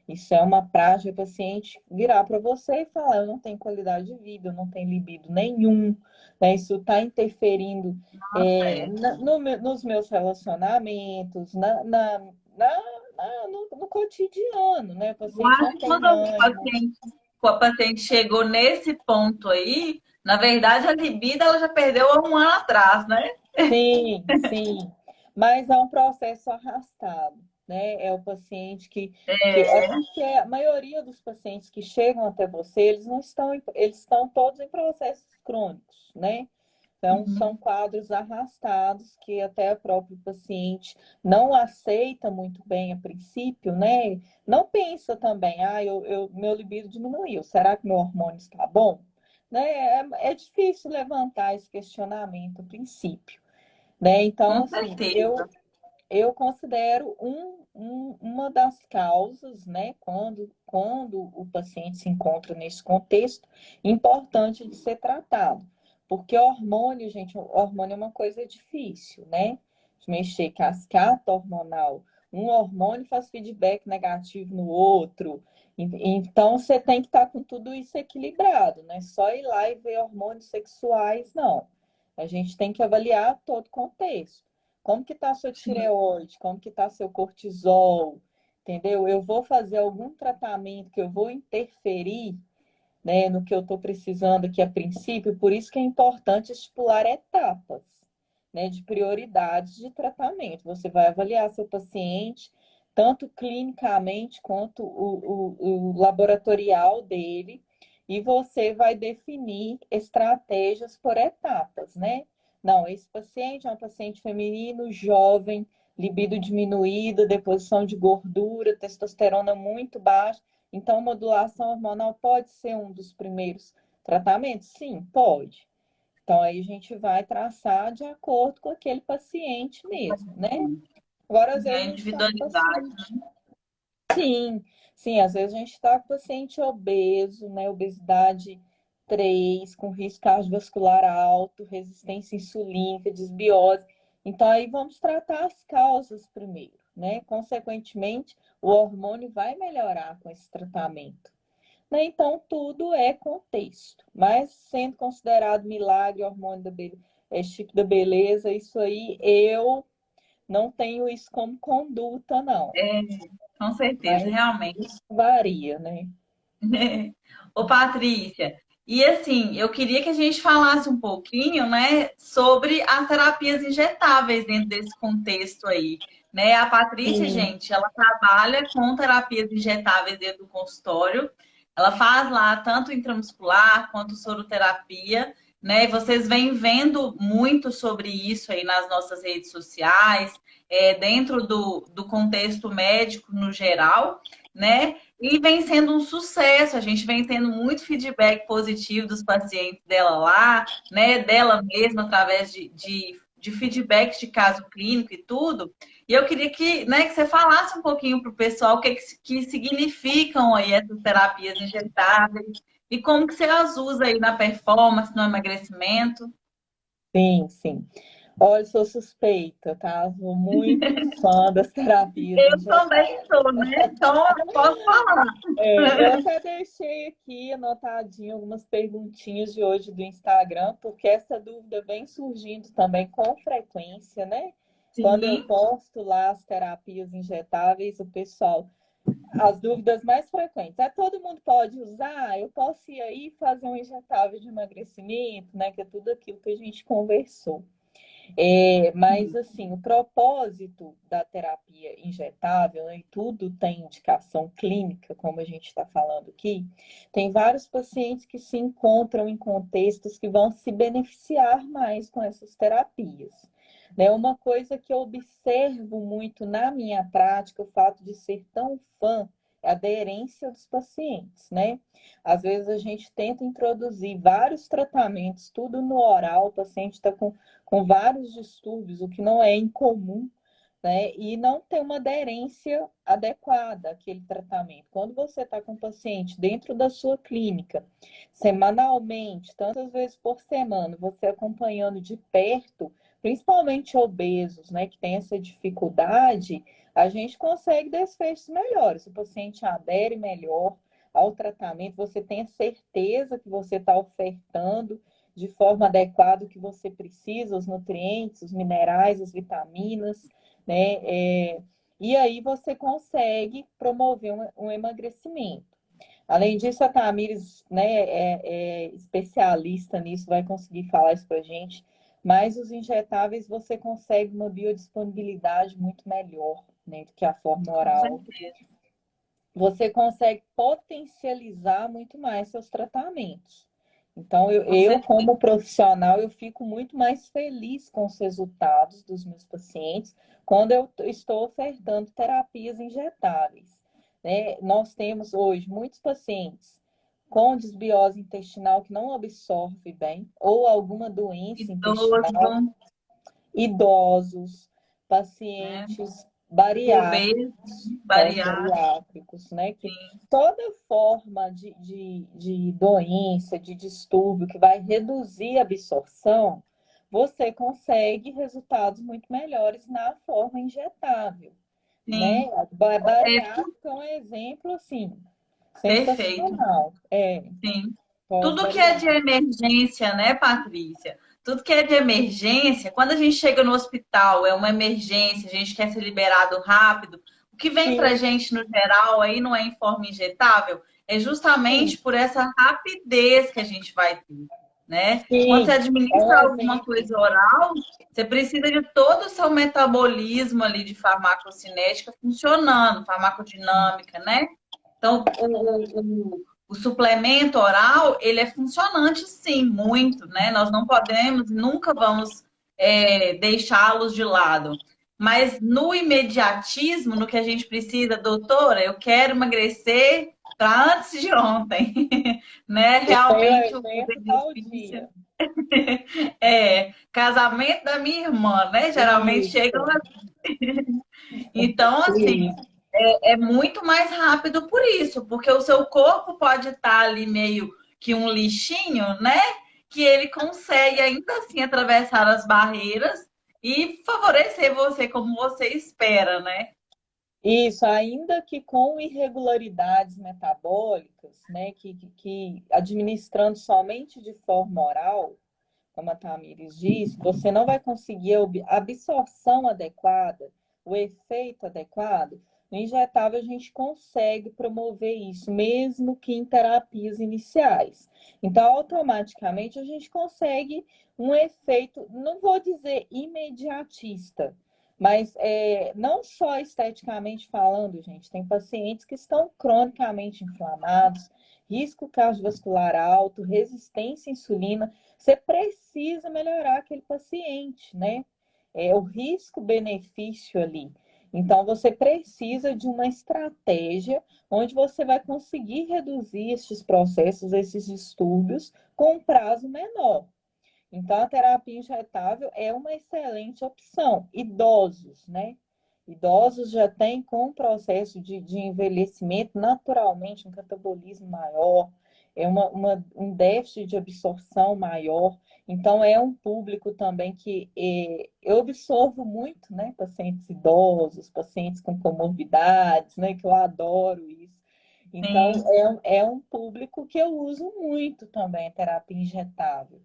Isso é uma prática, o paciente virar para você e falar: eu não tenho qualidade de vida, eu não tenho libido nenhum, né? Isso está interferindo é. nos meus relacionamentos, no cotidiano, né? O Eu paciente acho não que tem quando ânimo. a paciente chegou nesse ponto aí, na verdade, a libido ela já perdeu há um ano atrás, né? Sim, sim, mas é um processo arrastado, né? É o paciente que é porque a maioria dos pacientes que chegam até você, eles não estão, eles estão todos em processos crônicos, né? Então, são quadros arrastados que até o próprio paciente não aceita muito bem a princípio, né? Não pensa também, meu libido diminuiu, será que meu hormônio está bom? Né? É difícil levantar esse questionamento a princípio, né? Então, Com assim, certeza. eu considero uma das causas, né, quando o paciente se encontra nesse contexto, importante de ser tratado. Porque hormônio, gente, o hormônio é uma coisa difícil, né? De mexer cascata hormonal. Um hormônio faz feedback negativo no outro. Então, você tem que estar com tudo isso equilibrado, né? Só ir lá e ver hormônios sexuais, não. A gente tem que avaliar todo o contexto. Como que está a sua Sim. tireoide? Como que está seu cortisol? Entendeu? Eu vou fazer algum tratamento que eu vou interferir, né, no que eu estou precisando aqui a princípio, por isso que é importante estipular etapas, né, de prioridades de tratamento. Você vai avaliar seu paciente, tanto clinicamente quanto o laboratorial dele, e você vai definir estratégias por etapas, né? Não, esse paciente é um paciente feminino, jovem, libido diminuído, deposição de gordura, testosterona muito baixa. Então, modulação hormonal pode ser um dos primeiros tratamentos? Sim, pode. Então, aí a gente vai traçar de acordo com aquele paciente mesmo, né? Agora, às E a vezes a gente está com individualidade. paciente. Sim, sim, às vezes a gente está com paciente obeso, né? Obesidade 3 com risco cardiovascular alto, resistência insulínica, desbiose. Então, aí vamos tratar as causas primeiro, né? Consequentemente, o hormônio vai melhorar com esse tratamento. Né? Então, tudo é contexto, mas sendo considerado milagre, hormônio da chip da beleza, isso aí eu não tenho isso como conduta, não. É, com certeza, Mas realmente. isso varia, né? Ô, Patrícia, e assim, eu queria que a gente falasse um pouquinho, né, sobre as terapias injetáveis dentro desse contexto aí, né? A Patrícia, Sim, gente, ela trabalha com terapias injetáveis dentro do consultório. Ela faz lá tanto intramuscular quanto soroterapia, né? E vocês vêm vendo muito sobre isso aí nas nossas redes sociais, dentro do contexto médico no geral, né? E vem sendo um sucesso, a gente vem tendo muito feedback positivo dos pacientes dela lá, né? Dela mesma, através de feedback de caso clínico e tudo. E eu queria que você falasse um pouquinho para o pessoal o que significam aí essas terapias injetáveis e como que você as usa aí na performance, no emagrecimento. sim, sim. Olha, sou suspeita, tá? Sou muito fã das terapias Eu também injetáveis. sou, né? Então eu posso falar. Eu até deixei aqui anotadinho algumas perguntinhas de hoje do Instagram, porque essa dúvida vem surgindo também com frequência, né? Quando eu Sim, posto lá as terapias injetáveis, o pessoal, as dúvidas mais frequentes. Todo mundo pode usar? Eu posso ir aí fazer um injetável de emagrecimento, né? Que é tudo aquilo que a gente conversou. Mas, assim, o propósito da terapia injetável, né, e tudo tem indicação clínica, como a gente está falando aqui, tem vários pacientes que se encontram em contextos que vão se beneficiar mais com essas terapias. Né? Uma coisa que eu observo muito na minha prática, o fato de ser tão fã, é a aderência dos pacientes, né? Às vezes a gente tenta introduzir vários tratamentos, tudo no oral, o paciente está com vários distúrbios, o que não é incomum, né? E não tem uma aderência adequada àquele tratamento. Quando você está com o paciente dentro da sua clínica, semanalmente, tantas vezes por semana, você acompanhando de perto, principalmente obesos, né, que tem essa dificuldade, a gente consegue desfechos melhores. O paciente adere melhor ao tratamento, você tem a certeza que você está ofertando de forma adequada o que você precisa, os nutrientes, os minerais, as vitaminas, né? E aí você consegue promover um emagrecimento. Além disso, a Tamires, né, especialista nisso, vai conseguir falar isso para a gente, mas os injetáveis você consegue uma biodisponibilidade muito melhor, né, do que a forma com oral. certeza. Você consegue potencializar muito mais seus tratamentos. Então, Com certeza. como profissional, eu fico muito mais feliz com os resultados dos meus pacientes quando eu estou ofertando terapias injetáveis. Né? Nós temos hoje muitos pacientes com desbiose intestinal que não absorve bem, ou alguma doença Idoso, intestinal, idosos, né? pacientes Obeso, bariátricos, bariátrico, pós-bariátricos, né? Que toda forma de doença, de distúrbio que vai reduzir a absorção, você consegue resultados muito melhores na forma injetável, né? sim. A bariátrica é um exemplo, assim, Perfeito, sensacional. sim. Tudo que é de Pós-bariátrica. emergência, né, Patrícia? Tudo que é de emergência, quando a gente chega no hospital, é uma emergência, a gente quer ser liberado rápido, o que vem pra Sim, gente no geral aí não é em forma injetável, é sim, justamente por essa rapidez que a gente vai ter, né? Quando você sim. É um administra alguma exemplo. coisa oral, você precisa de todo o seu metabolismo ali de farmacocinética funcionando, farmacodinâmica, né? Então, o suplemento oral, ele é funcionante, sim, muito, né? Nós não podemos, nunca vamos deixá-los de lado. Mas no imediatismo, no que a gente precisa, doutora, eu quero emagrecer para antes de ontem, né? Eu tenho Realmente o evento tal benefício dia. é casamento da minha irmã, né? Geralmente chegam. Isso, Então, assim, isso. é muito mais rápido por isso, porque o seu corpo pode estar ali meio que um lixinho, né? Que ele consegue ainda assim atravessar as barreiras e favorecer você como você espera, né? Isso, ainda que com irregularidades metabólicas, né, que administrando somente de forma oral, como a Tamires disse, você não vai conseguir a absorção adequada, o efeito adequado. No injetável, a gente consegue promover isso, mesmo que em terapias iniciais. Então, automaticamente, a gente consegue um efeito, não vou dizer imediatista, mas não só esteticamente falando, gente, tem pacientes que estão cronicamente inflamados, risco cardiovascular alto, resistência à insulina. Você precisa melhorar aquele paciente, né? É o risco-benefício ali. Então, você precisa de uma estratégia onde você vai conseguir reduzir esses processos, esses distúrbios, com um prazo menor. Então, a terapia injetável é uma excelente opção. Idosos, né? Idosos já têm com o processo de envelhecimento naturalmente um catabolismo maior, um déficit de absorção maior. Então, é um público também que eu absorvo muito, né? Pacientes idosos, pacientes com comorbidades, né? Que eu adoro isso. Então, Sim, é um público que eu uso muito também, a terapia injetável,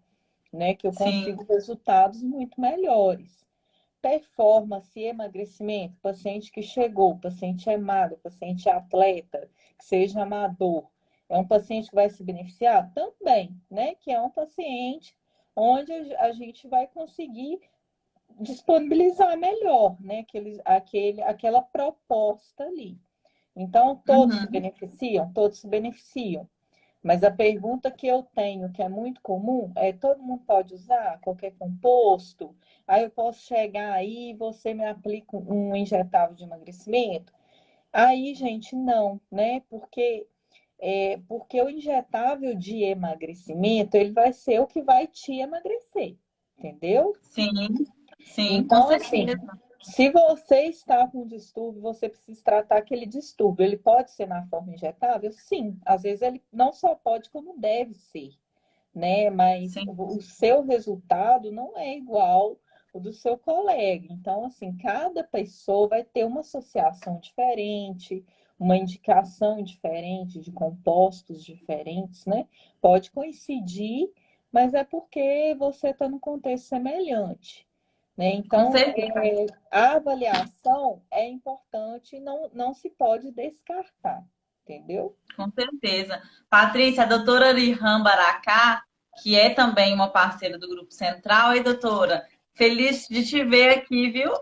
né? Que eu sim, consigo resultados muito melhores. Performance, emagrecimento, paciente que chegou, paciente é magro, paciente é atleta, que seja amador, é um paciente que vai se beneficiar? Também, né? Que é um paciente onde a gente vai conseguir disponibilizar melhor, né? Aquela proposta ali. Então, todos se uhum, beneficiam? Todos se beneficiam. Mas a pergunta que eu tenho, que é muito comum, é: todo mundo pode usar qualquer composto? Aí eu posso chegar aí e você me aplica um injetável de emagrecimento? Aí, gente, não, né? Porque o injetável de emagrecimento, ele vai ser o que vai te emagrecer, entendeu? sim, sim, com Então, assim, certeza. se você está com distúrbio, você precisa tratar aquele distúrbio. Ele pode ser na forma injetável? Sim. Às vezes ele não só pode, como deve ser, né? Mas Sim, o seu resultado não é igual o do seu colega. Então, assim, cada pessoa vai ter uma associação diferente, uma indicação diferente de compostos diferentes, né? Pode coincidir, mas é porque você está num contexto semelhante, né? com Então, certeza, a avaliação é importante e não se pode descartar, entendeu? com certeza. Patrícia, a doutora Rihan Baracá, que é também uma parceira do Grupo Central. Oi, doutora, feliz de te ver aqui, viu?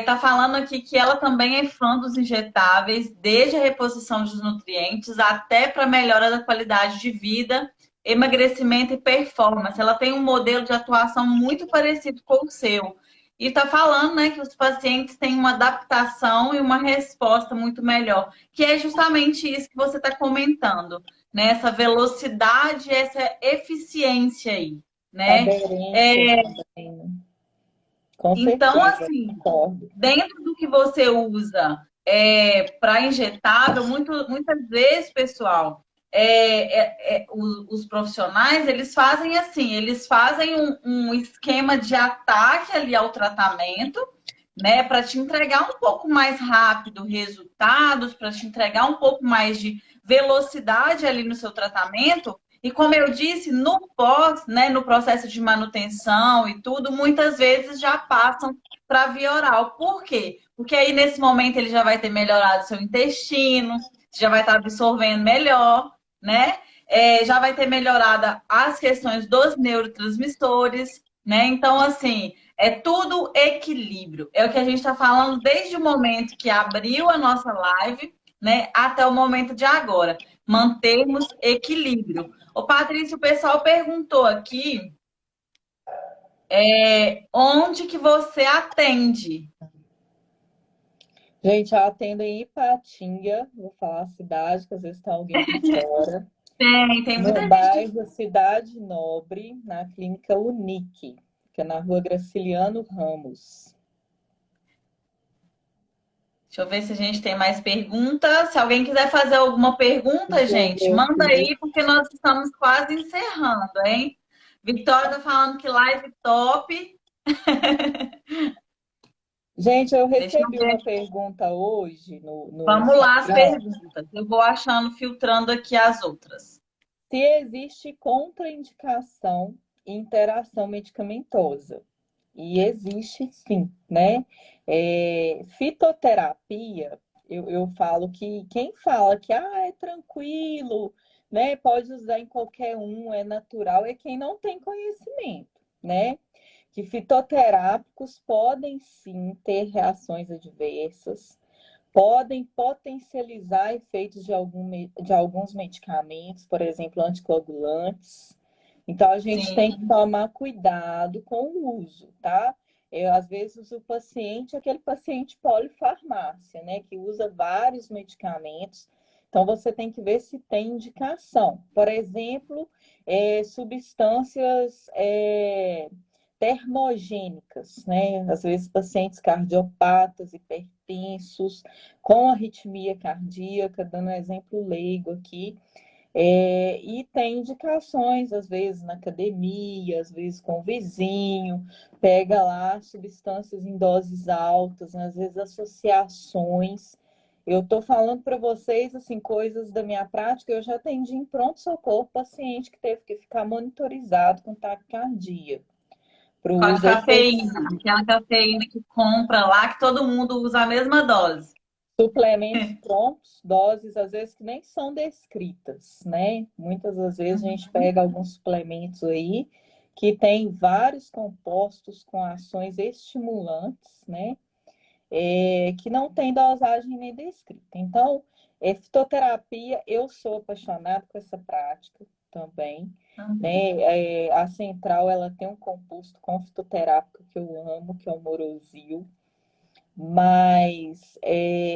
Tá falando aqui que ela também é fã dos injetáveis, desde a reposição dos nutrientes até para melhora da qualidade de vida, emagrecimento e performance. Ela tem um modelo de atuação muito parecido com o seu. E está falando, né, que os pacientes têm uma adaptação e uma resposta muito melhor, que é justamente isso que você está comentando, né? Essa velocidade, essa eficiência aí, né? Aderência É, também, né? Com então, certeza, assim, concordo. dentro do que você usa para injetável, muitas vezes, pessoal, os profissionais, eles fazem assim, eles fazem um esquema de ataque ali ao tratamento, né, para te entregar um pouco mais rápido resultados, para te entregar um pouco mais de velocidade ali no seu tratamento. E como eu disse, no pós, né, no processo de manutenção e tudo, muitas vezes já passam para via oral. Por quê? Porque aí nesse momento ele já vai ter melhorado seu intestino, já vai estar absorvendo melhor, né? Já vai ter melhorado as questões dos neurotransmissores, né? Então, assim, é tudo equilíbrio. É o que a gente está falando desde o momento que abriu a nossa live, né, até o momento de agora. Mantermos equilíbrio. Ô, Patrícia, o pessoal perguntou aqui onde que você atende? Gente, eu atendo em Ipatinga, vou falar a cidade, que às vezes tem alguém de fora. Tem muita No gente. bairro Cidade Nobre, na clínica Unique, que é na rua Graciliano Ramos. Deixa eu ver se a gente tem mais perguntas. Se alguém quiser fazer alguma pergunta, Deixa eu gente, ver manda aqui. aí, porque nós estamos quase encerrando, hein? Vitória tá falando que live top. Gente, eu Deixa eu recebi ver. uma pergunta hoje no Vamos lá as Instagram. perguntas. Eu vou achando, filtrando aqui as outras. Se existe contraindicação e interação medicamentosa. E existe sim, né? Fitoterapia, eu falo que quem fala que é tranquilo, né? Pode usar em qualquer um, é natural, é quem não tem conhecimento, né? Que fitoterápicos podem sim ter reações adversas, podem potencializar efeitos de alguns medicamentos, por exemplo, anticoagulantes. Então, a gente tem que Sim, tomar cuidado com o uso, tá? Às vezes, o paciente é aquele paciente polifarmácia, né, que usa vários medicamentos. Então, você tem que ver se tem indicação. Por exemplo, substâncias termogênicas, né? Às vezes, pacientes cardiopatas, hipertensos, com arritmia cardíaca, dando um exemplo leigo aqui. E tem indicações, às vezes na academia, às vezes com o vizinho, pega lá substâncias em doses altas, né? Às vezes associações. Eu estou falando para vocês assim coisas da minha prática. Eu já atendi em pronto-socorro paciente que teve que ficar monitorizado com taquicardia para o com a uso cafeína, excessivo. aquela cafeína que compra lá, que todo mundo usa a mesma dose. Suplementos prontos, doses às vezes que nem são descritas, né? Muitas das vezes a gente pega alguns suplementos aí que tem vários compostos com ações estimulantes, né? Que não tem dosagem nem descrita. Então, fitoterapia, eu sou apaixonada com essa prática também, né? A Central, ela tem um composto com fitoterápico que eu amo, que é o Morosil, mas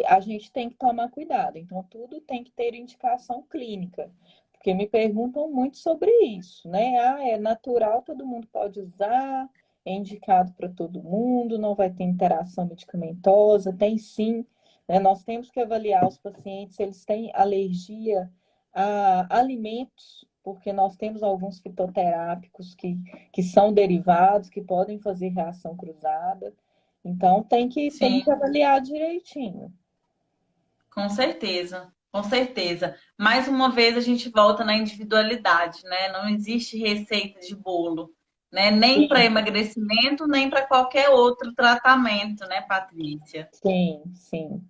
a gente tem que tomar cuidado. Então, tudo tem que ter indicação clínica, porque me perguntam muito sobre isso, né? É natural, todo mundo pode usar, é indicado para todo mundo, não vai ter interação medicamentosa, tem sim, né? Nós temos que avaliar os pacientes se eles têm alergia a alimentos, porque nós temos alguns fitoterápicos que são derivados, que podem fazer reação cruzada. Então tem que Sim, avaliar direitinho. com certeza, com certeza. Mais uma vez a gente volta na individualidade, né? Não existe receita de bolo, né? Nem para Sim, emagrecimento, nem para qualquer outro tratamento, né, Patrícia? sim, sim.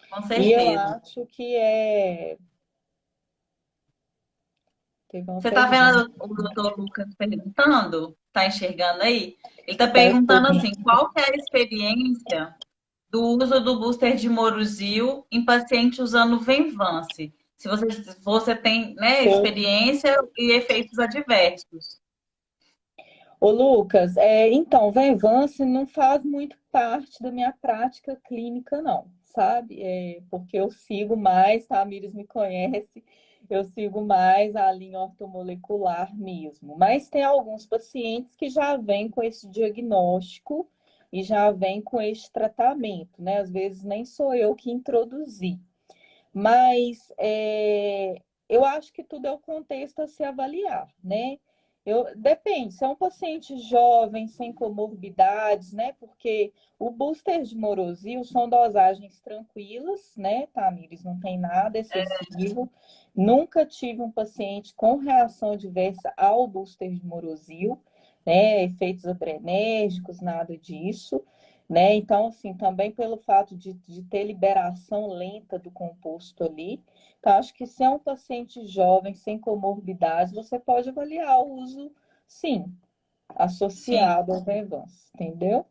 Com E eu certeza. acho que teve uma Você está pergunta. vendo o doutor Lucas perguntando? Está enxergando aí? Ele está Tá perguntando escrevendo. assim, qual que é a experiência do uso do booster de Moruzil em paciente usando Venvance? Se você tem, né, experiência e efeitos adversos. Ô, Lucas, então, Venvance não faz muito parte da minha prática clínica, não, sabe? Porque eu sigo mais, tá? A Mires me conhece, eu sigo mais a linha ortomolecular mesmo. Mas tem alguns pacientes que já vêm com esse diagnóstico e já vêm com esse tratamento, né? Às vezes nem sou eu que introduzi. Mas eu acho que tudo é o contexto a se avaliar, né? Depende, se é um paciente jovem, sem comorbidades, né? Porque o booster de Morosil são dosagens tranquilas, né, Tamires? Não tem nada excessivo. Nunca tive um paciente com reação adversa ao booster de Morosil, né? Efeitos adrenérgicos, nada disso. Né? Então, assim, também pelo fato de ter liberação lenta do composto ali, então, acho que se é um paciente jovem, sem comorbidades, você pode avaliar o uso, sim, Sim. associado ao Venvance, entendeu?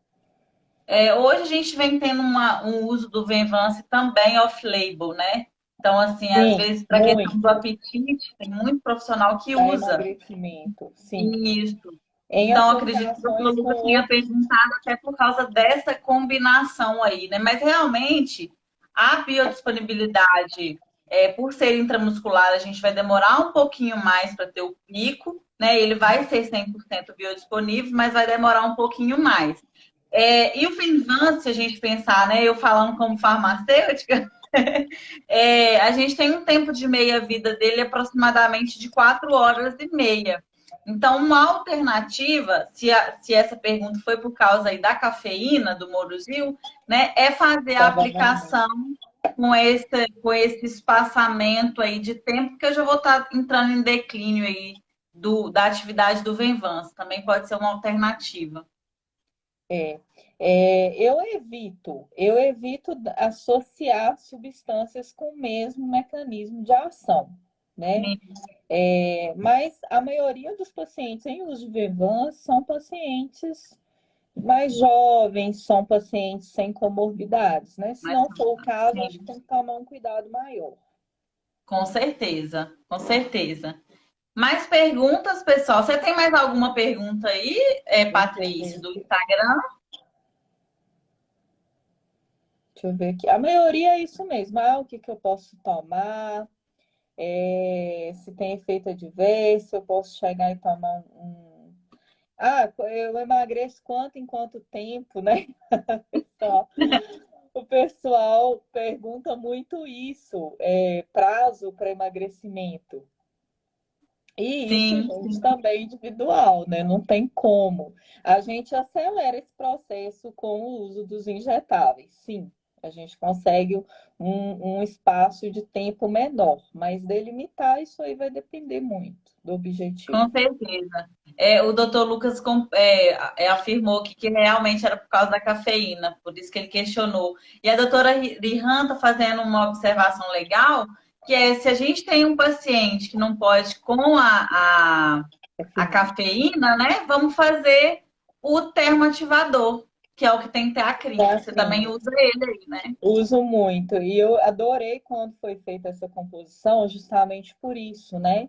Hoje a gente vem tendo um uso do Venvance também off-label, né? Então, assim, às Sim, vezes, para a questão do muito, apetite, tem muito profissional que para usa emagrecimento, sim. isso. Em Então, acredito que o doutor associações com Lucas tenha outros. perguntado até por causa dessa combinação aí, né? Mas realmente A biodisponibilidade, por ser intramuscular, a gente vai demorar um pouquinho mais para ter o pico, né? Ele vai ser 100% biodisponível, mas vai demorar um pouquinho mais. E o Finvan, se a gente pensar, né? Eu falando como farmacêutica, a gente tem um tempo de meia-vida dele aproximadamente de 4 horas e meia. Então, uma alternativa, se essa pergunta foi por causa aí da cafeína, do Moruzil, né, é fazer a Provavelmente. aplicação com esse espaçamento aí de tempo, que eu já vou estar entrando em declínio aí da atividade do Venvance. Também pode ser uma alternativa. É, eu evito associar substâncias com o mesmo mecanismo de ação, né? Sim, Mas a maioria dos pacientes em uso de Vevan são pacientes mais jovens, são pacientes sem comorbidades, né? Se mas não for o caso, acho que sim, tem que tomar um cuidado maior. com certeza, com certeza. Mais perguntas, pessoal? Você tem mais alguma pergunta aí, Deixa eu ver Patrícia, do aqui. Instagram? Deixa eu ver aqui. A maioria é isso mesmo. O que que eu posso tomar? Se tem efeito adverso, eu posso chegar e tomar eu emagreço quanto em quanto tempo, né? Pessoal, o pessoal pergunta muito isso, prazo para emagrecimento. E isso, Sim, gente, também é individual, né? Não tem como. A gente acelera esse processo com o uso dos injetáveis, sim. A gente consegue um espaço de tempo menor, mas delimitar isso aí vai depender muito do objetivo. com certeza. O doutor Lucas afirmou que realmente era por causa da cafeína, por isso que ele questionou. E a doutora Rihan está fazendo uma observação legal, que é se a gente tem um paciente que não pode com a Cafeína. cafeína, né? Vamos fazer o termoativador, que é o que tem teacrin. Você também Teatrina. usa ele aí, né? Uso muito. E eu adorei quando foi feita essa composição, justamente por isso, né?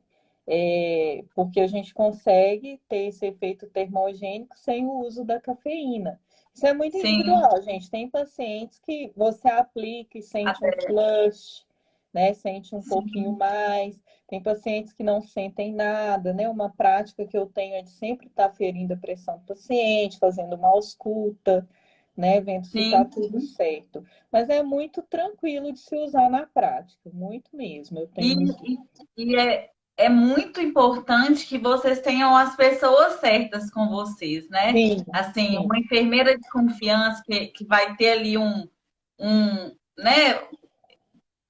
Porque a gente consegue ter esse efeito termogênico sem o uso da cafeína. Isso é muito Sim, individual, gente. Tem pacientes que você aplica e sente um até flush, né? Sente um pouquinho sim, mais. Tem pacientes que não sentem nada, né? Uma prática que eu tenho é de sempre estar ferindo a pressão do paciente, fazendo uma ausculta, né? Vendo se está sim. tudo certo. Mas é muito tranquilo de se usar na prática, muito mesmo. Eu E, tenho. e é muito importante que vocês tenham as pessoas certas com vocês, né? Sim, Assim, sim. uma enfermeira de confiança que vai ter ali né?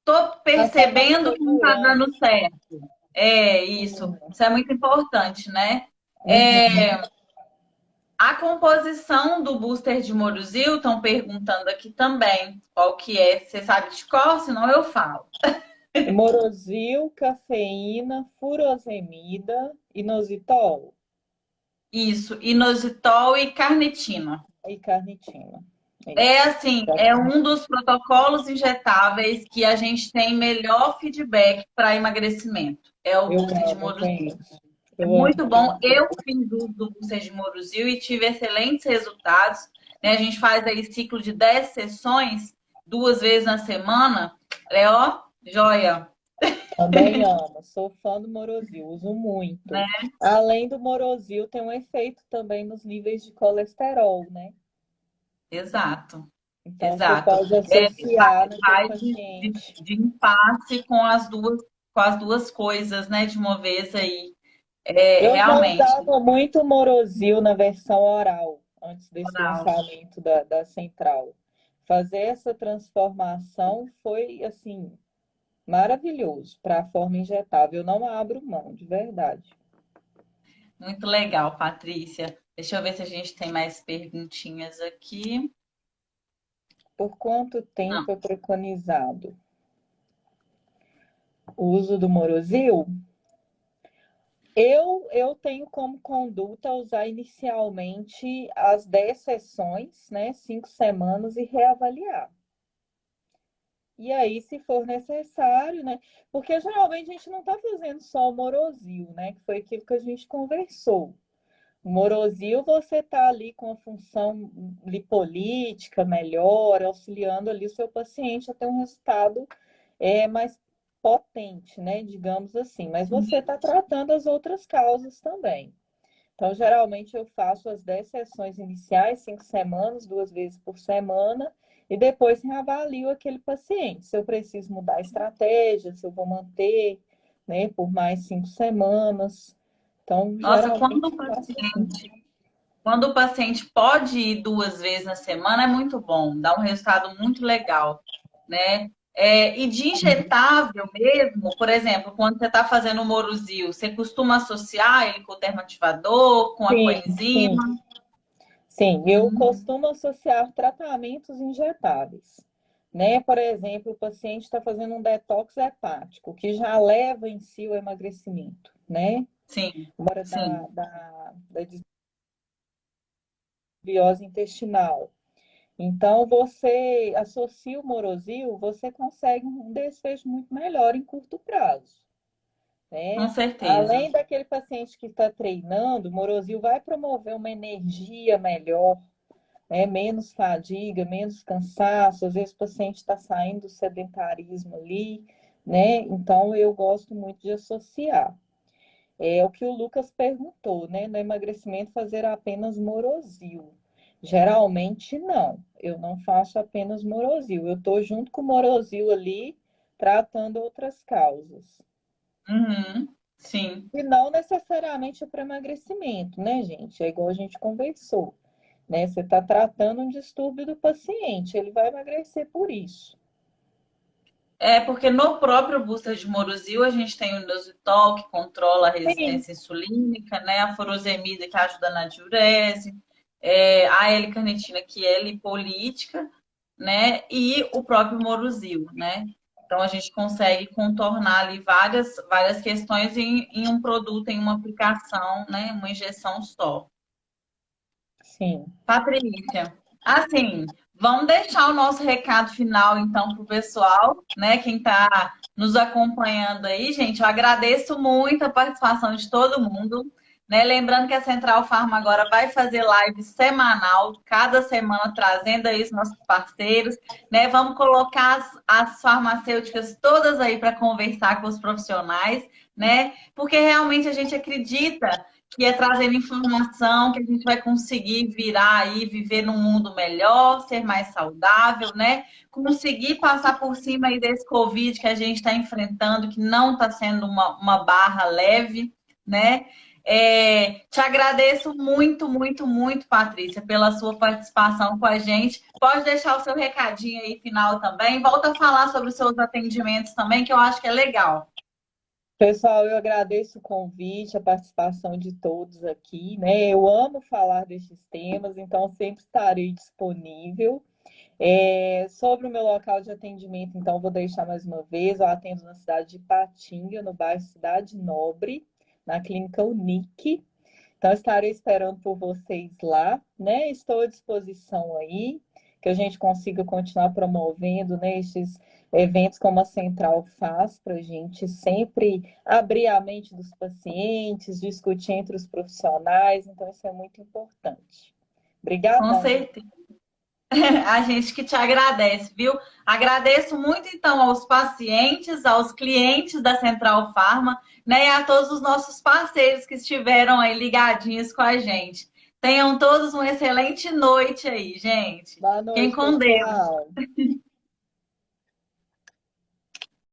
Tô Passar uma percebendo que não tá dando segurança. certo. É isso. Sim. Isso é muito importante, né? Uhum. A composição do booster de Moruzil, estão perguntando aqui também. Qual que é? Você sabe de qual? Senão eu falo. Morosil, cafeína, furosemida, inositol Isso, inositol e carnitina. e carnitina. É Isso. assim, é um dos protocolos injetáveis que a gente tem melhor feedback para emagrecimento. É o Eu booster de amo, Moruzil. gente. É Eu amo. muito bom. Eu fiz uso do booster de Moruzil e tive excelentes resultados. Né? A gente faz aí ciclo de 10 sessões, 2 vezes na semana. É ó, joia. Também amo. Sou fã do Morosil, uso muito. Né? Além do Morosil, tem um efeito também nos níveis de colesterol, né? Exato, Então, você exato. pode É, associar no teu faz paciente. de impasse com as duas coisas, né? De uma vez aí. Eu já Realmente. usava muito Morosil na versão oral, antes desse Oral. lançamento da central. Fazer essa transformação foi, assim, maravilhoso para a forma injetável. Eu não abro mão, de verdade. Muito legal, Patrícia. Deixa eu ver se a gente tem mais perguntinhas aqui. Por quanto Não. tempo é preconizado o uso do Morosil? Eu tenho como conduta usar inicialmente as 10 sessões, né, 5 semanas e reavaliar. E aí, se for necessário, né? Porque geralmente a gente não está fazendo só o Morosil, né? Que foi aquilo que a gente conversou. Morosil, você está ali com a função lipolítica melhor, auxiliando ali o seu paciente a ter um resultado mais potente, né? Digamos assim. Mas você está tratando as outras causas também. Então, geralmente, eu faço as 10 sessões iniciais, 5 semanas, 2 vezes por semana, e depois reavalio aquele paciente. Se eu preciso mudar a estratégia, se eu vou manter, né, por mais 5 semanas. Então, Nossa, geralmente, eu faço assim. quando o paciente pode ir 2 vezes na semana, é muito bom, dá um resultado muito legal, né? E de injetável mesmo, por exemplo, quando você está fazendo o Moruzil, você costuma associar ele com o termoativador, com a Sim, sim, coenzima? sim. Eu Hum, costumo associar tratamentos injetáveis. Né? Por exemplo, o paciente está fazendo um detox hepático, que já leva em si o emagrecimento, né? sim, Embora sim, da desbiose intestinal. Então, você associa o Morosil, você consegue um desfecho muito melhor em curto prazo, com né? certeza. Além daquele paciente que está treinando, o Morosil vai promover uma energia melhor, né? Menos fadiga, menos cansaço. Às vezes o paciente está saindo do sedentarismo ali, né? Então, eu gosto muito de associar. É o que o Lucas perguntou, né? No emagrecimento, fazer apenas Morosil. Geralmente, não. Eu não faço apenas Morosil. Eu estou junto com o Morosil ali, tratando outras causas. Uhum, sim. E não necessariamente é para emagrecimento, né, gente? É igual a gente conversou, né? Você está tratando um distúrbio do paciente, ele vai emagrecer por isso. Porque no próprio booster de Moruzil a gente tem o inositol, que controla a Sim, resistência insulínica, né? A furosemida, que ajuda na diurese, a L-carnitina, que é lipolítica, né? E o próprio Moruzil, né? Então a gente consegue contornar ali várias questões em um produto, em uma aplicação, né? Uma injeção só. sim. Patrícia, assim, vamos deixar o nosso recado final então para o pessoal, né? Quem está nos acompanhando aí, gente, eu agradeço muito a participação de todo mundo, né? Lembrando que a Central Farma agora vai fazer live semanal, cada semana trazendo aí os nossos parceiros, né? Vamos colocar as farmacêuticas todas aí para conversar com os profissionais, né? Porque realmente a gente acredita que é trazendo informação que a gente vai conseguir virar aí, viver num mundo melhor, ser mais saudável, né? Conseguir passar por cima aí desse Covid que a gente está enfrentando, que não está sendo uma barra leve, né? Te agradeço muito, muito, muito, Patrícia, pela sua participação com a gente. Pode deixar o seu recadinho aí final também. Volta a falar sobre os seus atendimentos também, que eu acho que é legal. Pessoal, eu agradeço o convite, a participação de todos aqui, né? Eu amo falar destes temas, então sempre estarei disponível. Sobre o meu local de atendimento, então, vou deixar mais uma vez. Eu atendo na cidade de Patinga, no bairro Cidade Nobre, na clínica Unic. Então, estarei esperando por vocês lá, né? Estou à disposição aí, que a gente consiga continuar promovendo, né, esses eventos como a Central faz, para a gente sempre abrir a mente dos pacientes, discutir entre os profissionais. Então, isso é muito importante. Com Obrigadão, viu? certeza. A gente que te agradece, viu? Agradeço muito, então, aos pacientes, aos clientes da Central Farma, né? E a todos os nossos parceiros que estiveram aí ligadinhos com a gente. Tenham todos uma excelente noite aí, gente. Boa Fiquem noite, com Deus. pessoal.